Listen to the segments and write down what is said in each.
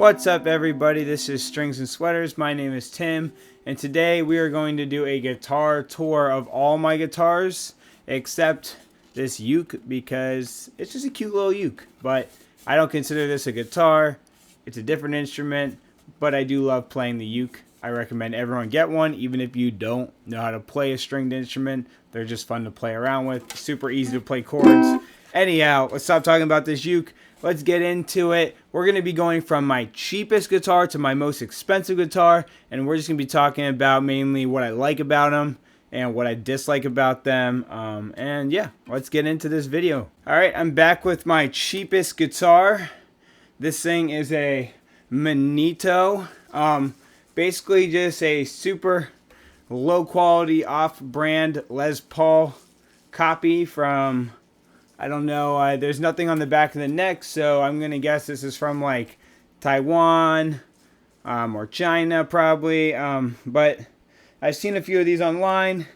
What's up, everybody? This is Strings and Sweaters. My name is Tim, and today we are going to do a guitar tour of all my guitars except this uke, because it's just a cute little uke, but I don't consider this a guitar. It's a different instrument, but I do love playing the uke. I recommend everyone get one, even if you don't know how to play a stringed instrument. They're just fun to play around with, super easy to play chords. Anyhow, let's stop talking about this uke. Let's get into it. We're going to be going from my cheapest guitar to my most expensive guitar, and we're just going to be talking about mainly what I like about them and what I dislike about them. And yeah, let's get into this video. Alright, I'm back with my cheapest guitar. This thing is a Manito. Basically just a super low quality off-brand Les Paul copy from, I don't know, there's nothing on the back of the neck, so I'm going to guess this is from like Taiwan or China probably. But I've seen a few of these online.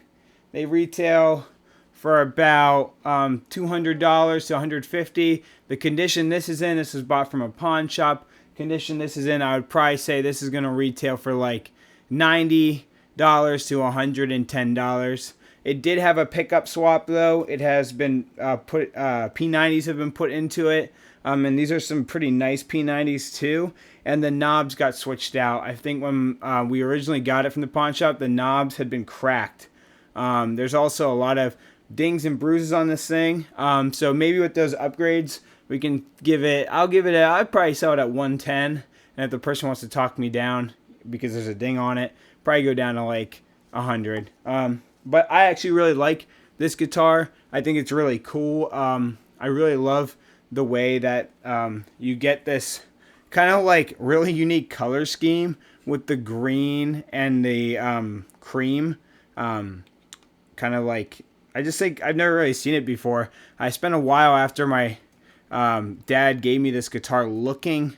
They retail for about $200 to $150. The condition this is in, this was bought from a pawn shop. Condition this is in, I would probably say this is going to retail for like $90 to $110. It did have a pickup swap though. It has been P90s have been put into it. And these are some pretty nice P90s too. And the knobs got switched out. I think when we originally got it from the pawn shop, the knobs had been cracked. There's also a lot of dings and bruises on this thing. So maybe with those upgrades, we can give it, I'd probably sell it at 110. And if the person wants to talk me down because there's a ding on it, probably go down to like 100. But I actually really like this guitar. I think it's really cool. I really love the way that you get this kind of like really unique color scheme with the green and the cream. Kind of like, I just think I've never really seen it before. I spent a while after my dad gave me this guitar looking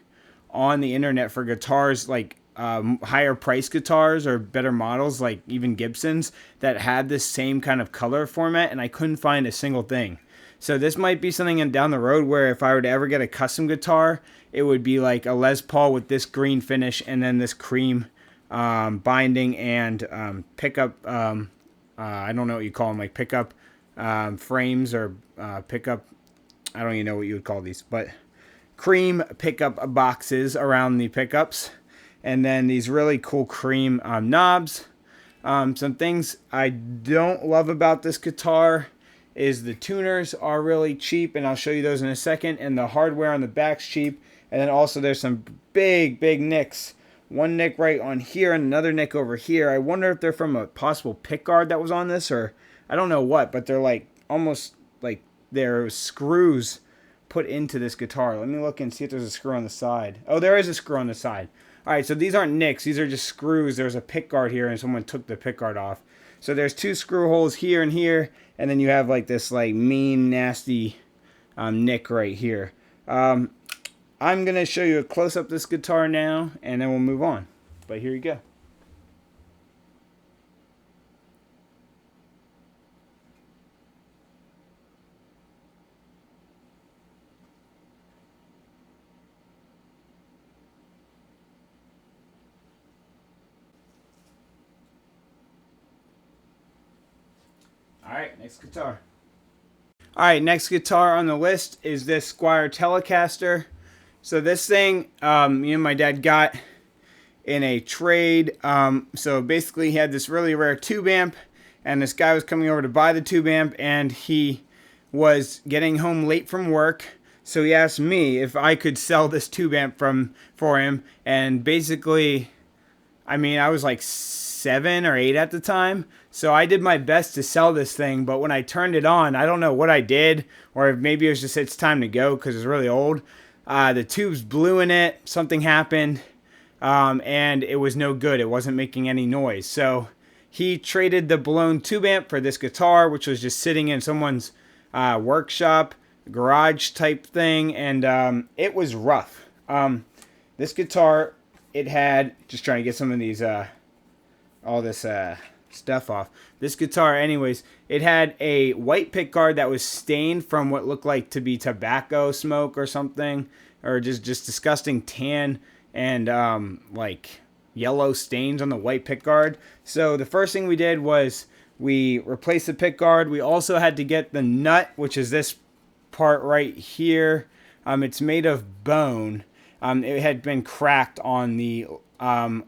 on the internet for guitars like higher price guitars or better models, like even Gibsons, that had this same kind of color format, and I couldn't find a single thing. So this might be something down the road where if I were to ever get a custom guitar, it would be like a Les Paul with this green finish and then this cream binding and pickup, I don't know what you call them, like pickup frames or pickup, I don't even know what you would call these, but cream pickup boxes around the pickups. And then these really cool cream knobs. Some things I don't love about this guitar is the tuners are really cheap, and I'll show you those in a second. And the hardware on the back's cheap. And then also there's some big nicks. One nick right on here and another nick over here. I wonder if they're from a possible pickguard that was on this, or I don't know what, but they're like almost like they're screws put into this guitar. Let me look and see if there's a screw on the side. Oh, there is a screw on the side. Alright, so these aren't nicks, these are just screws. There's a pickguard here and someone took the pickguard off. So there's two screw holes here and here, and then you have like this like mean, nasty nick right here. I'm going to show you a close-up of this guitar now, and then we'll move on. But here you go. Alright, next guitar. Alright, next guitar on the list is this Squier Telecaster. So this thing, me and my dad got in a trade. So basically he had this really rare tube amp, and this guy was coming over to buy the tube amp, and he was getting home late from work. So he asked me if I could sell this tube amp for him, and basically, I mean, I was like 7 or 8 at the time, so I did my best to sell this thing. But when I turned it on, I don't know what I did, or maybe it was just it's time to go because it's really old. The tubes blew in it, something happened, and it was no good. It wasn't making any noise. So he traded the blown tube amp for this guitar, which was just sitting in someone's workshop, garage type thing, and it was rough. This guitar, it had, just trying to get some of these all this stuff off. This guitar, anyways, it had a white pickguard that was stained from what looked like to be tobacco smoke or something, or just disgusting tan and like yellow stains on the white pick guard. So the first thing we did was we replaced the pick guard. We also had to get the nut, which is this part right here. It's made of bone. It had been cracked on the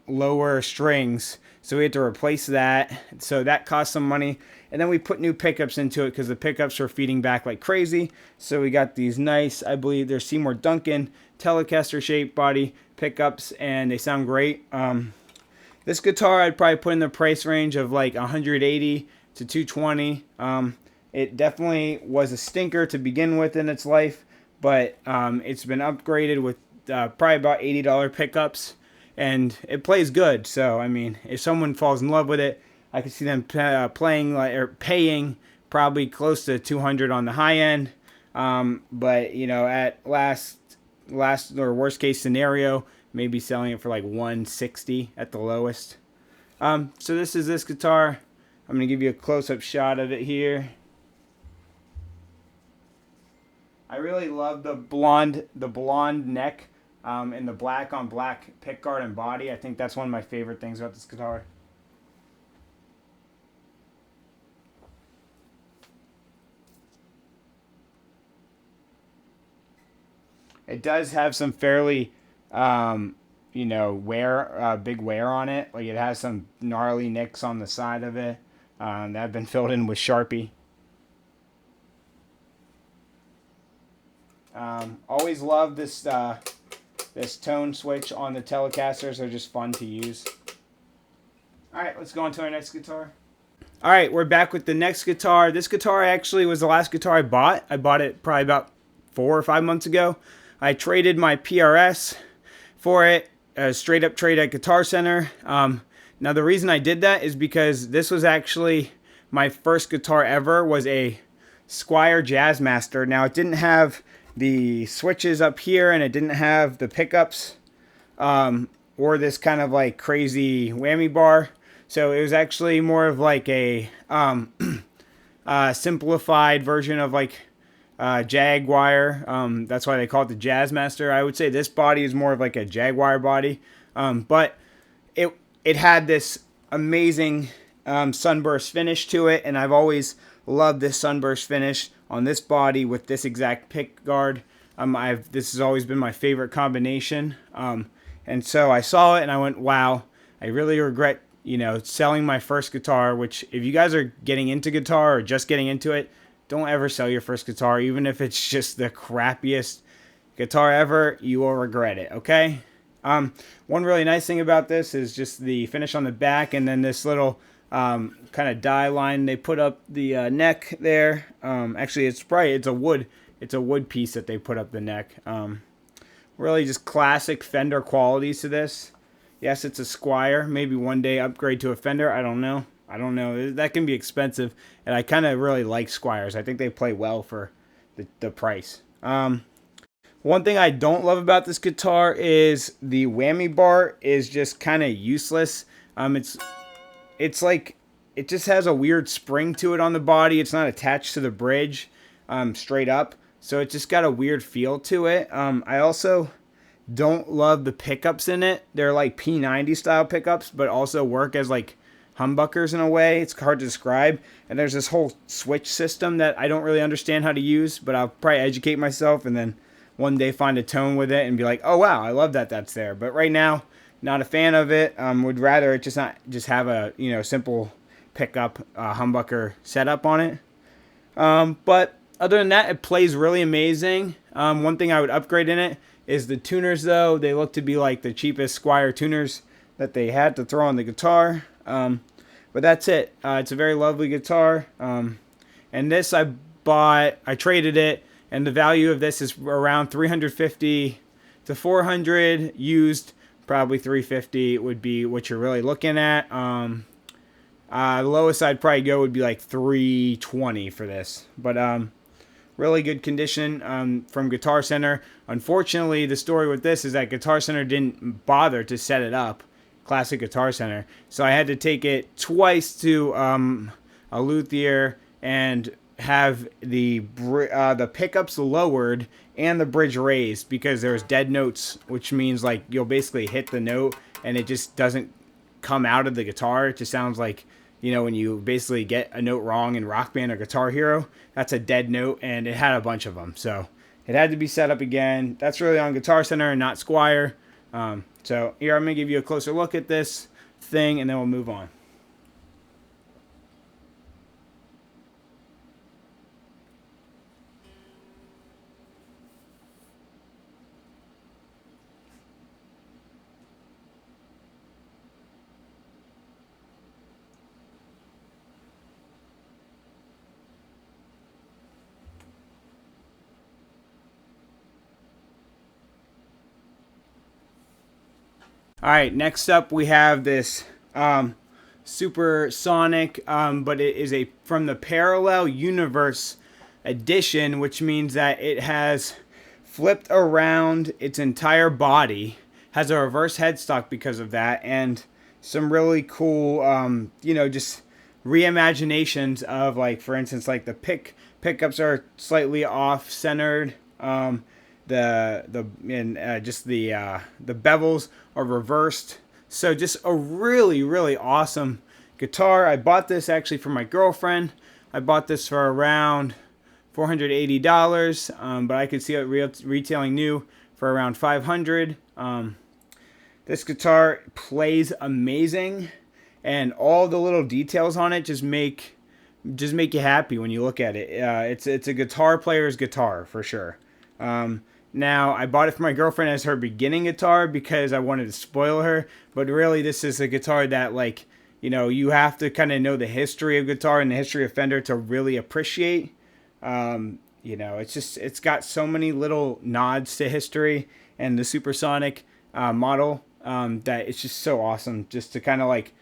lower strings, so we had to replace that. So that cost some money. And then we put new pickups into it because the pickups were feeding back like crazy. So we got these nice, I believe they're Seymour Duncan Telecaster shaped body pickups, and they sound great. This guitar I'd probably put in the price range of like 180 to 220. It definitely was a stinker to begin with in its life, but it's been upgraded with probably about $80 pickups, and it plays good. So I mean, if someone falls in love with it, I could see them playing like or paying probably close to 200 on the high end. But you know, at last or worst case scenario, maybe selling it for like 160 at the lowest. So this is this guitar. I'm gonna give you a close-up shot of it here. I really love the blonde neck and the black on black pickguard and body. I think that's one of my favorite things about this guitar. It does have some fairly, big wear on it. Like it has some gnarly nicks on the side of it that have been filled in with Sharpie. Always love this this tone switch on the Telecasters. They're just fun to use. All right, let's go on to our next guitar. All right, we're back with the next guitar. This guitar actually was the last guitar I bought. I bought it probably about 4 or 5 months ago. I traded my PRS for it, a straight up trade at Guitar Center. Now the reason I did that is because this was actually my first guitar ever, was a Squier Jazzmaster. Now it didn't have the switches up here, and it didn't have the pickups or this kind of like crazy whammy bar. So it was actually more of like a simplified version of like Jaguar. That's why they call it the Jazzmaster. I would say this body is more of like a Jaguar body, but it had this amazing sunburst finish to it, and I've always loved this sunburst finish on this body with this exact pick guard. This has always been my favorite combination, and so I saw it and I went, wow, I really regret selling my first guitar. Which, if you guys are getting into guitar or just getting into it, don't ever sell your first guitar, even if it's just the crappiest guitar ever. You will regret it, okay? One really nice thing about this is just the finish on the back, and then this little kind of die line they put up the neck there. Actually, it's a wood piece that they put up the neck. Really just classic Fender qualities to this. Yes, it's a Squier. Maybe one day upgrade to a Fender. I don't know. That can be expensive, and I kind of really like Squiers. I think they play well for the price. One thing I don't love about this guitar is the whammy bar is just kind of useless. It's like it just has a weird spring to it on the body. It's not attached to the bridge straight up, so it just got a weird feel to it. I also don't love the pickups in it. They're like P90 style pickups, but also work as like humbuckers in a way. It's hard to describe. And there's this whole switch system that I don't really understand how to use, but I'll probably educate myself and then one day find a tone with it and be like, oh wow, I love that that's there. But right now, not a fan of it. Would rather it just have a simple pickup humbucker setup on it. But other than that, it plays really amazing. One thing I would upgrade in it is the tuners, though. They look to be like the cheapest Squier tuners that they had to throw on the guitar. But that's it. It's a very lovely guitar. And this I traded it, and the value of this is around $350 to $400 used. Probably $350 would be what you're really looking at. The lowest I'd probably go would be like $320 for this. But really good condition from Guitar Center. Unfortunately, the story with this is that Guitar Center didn't bother to set it up. Classic Guitar Center. So I had to take it twice to a luthier and have the pickups lowered and the bridge raised because there's dead notes, which means like you'll basically hit the note and it just doesn't come out of the guitar. It just sounds like, you know, when you basically get a note wrong in Rock Band or Guitar Hero, that's a dead note, and it had a bunch of them. So it had to be set up again. That's really on Guitar Center and not Squier. So here, I'm going to give you a closer look at this thing, and then we'll move on. All right, next up we have this Supersonic, but it is a from the Parallel Universe edition, which means that it has flipped around its entire body, has a reverse headstock because of that, and some really cool, you know, just reimaginations of, like, for instance, like the pickups are slightly off centered. The bevels are reversed. So just a really, really awesome guitar. I bought this actually for my girlfriend. I bought this for around $480, but I could see it retailing new for around $500. This guitar plays amazing, and all the little details on it just make you happy when you look at it. It's a guitar player's guitar for sure. Now, I bought it for my girlfriend as her beginning guitar because I wanted to spoil her, but really this is a guitar that, like, you know, you have to kind of know the history of guitar and the history of Fender to really appreciate. You know, it's got so many little nods to history and the Supersonic model that it's just so awesome just to kind of like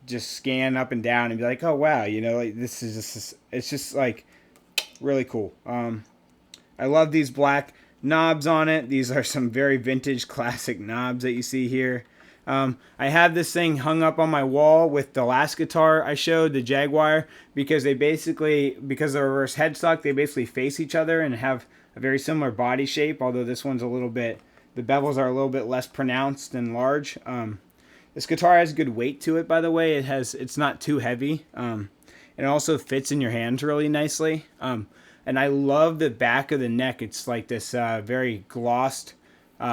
just scan up and down and be like, oh wow, you know, like this is just, it's just like really cool. I love these black knobs on it. These are some very vintage classic knobs that you see here. I have this thing hung up on my wall with the last guitar I showed, the Jaguar, because they basically, because they're reverse headstock, they basically face each other and have a very similar body shape, although this one's a little bit, the bevels are a little bit less pronounced and large. This guitar has good weight to it, by the way. It's not too heavy. It also fits in your hands really nicely. And I love the back of the neck. It's like this very glossed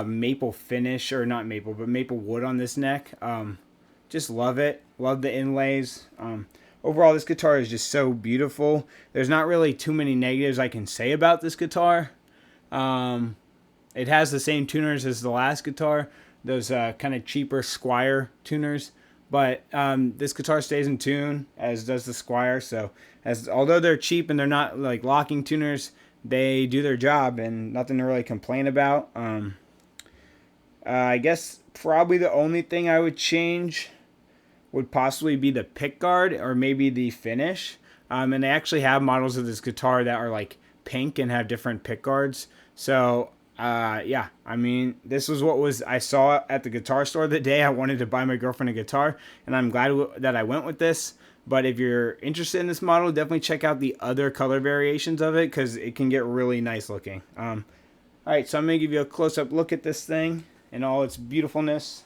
maple finish, or not maple, but maple wood on this neck. Just love it. Love the inlays. Overall, this guitar is just so beautiful. There's not really too many negatives I can say about this guitar. It has the same tuners as the last guitar, those kind of cheaper Squier tuners. But this guitar stays in tune, as does the Squier. So, although they're cheap and they're not like locking tuners, they do their job and nothing to really complain about. I guess probably the only thing I would change would possibly be the pickguard or maybe the finish. And they actually have models of this guitar that are like pink and have different pickguards. So yeah, I mean, this was what I saw at the guitar store the day I wanted to buy my girlfriend a guitar, and I'm glad that I went with this. But if you're interested in this model, definitely check out the other color variations of it because it can get really nice looking. All right, so I'm going to give you a close-up look at this thing in all its beautifulness.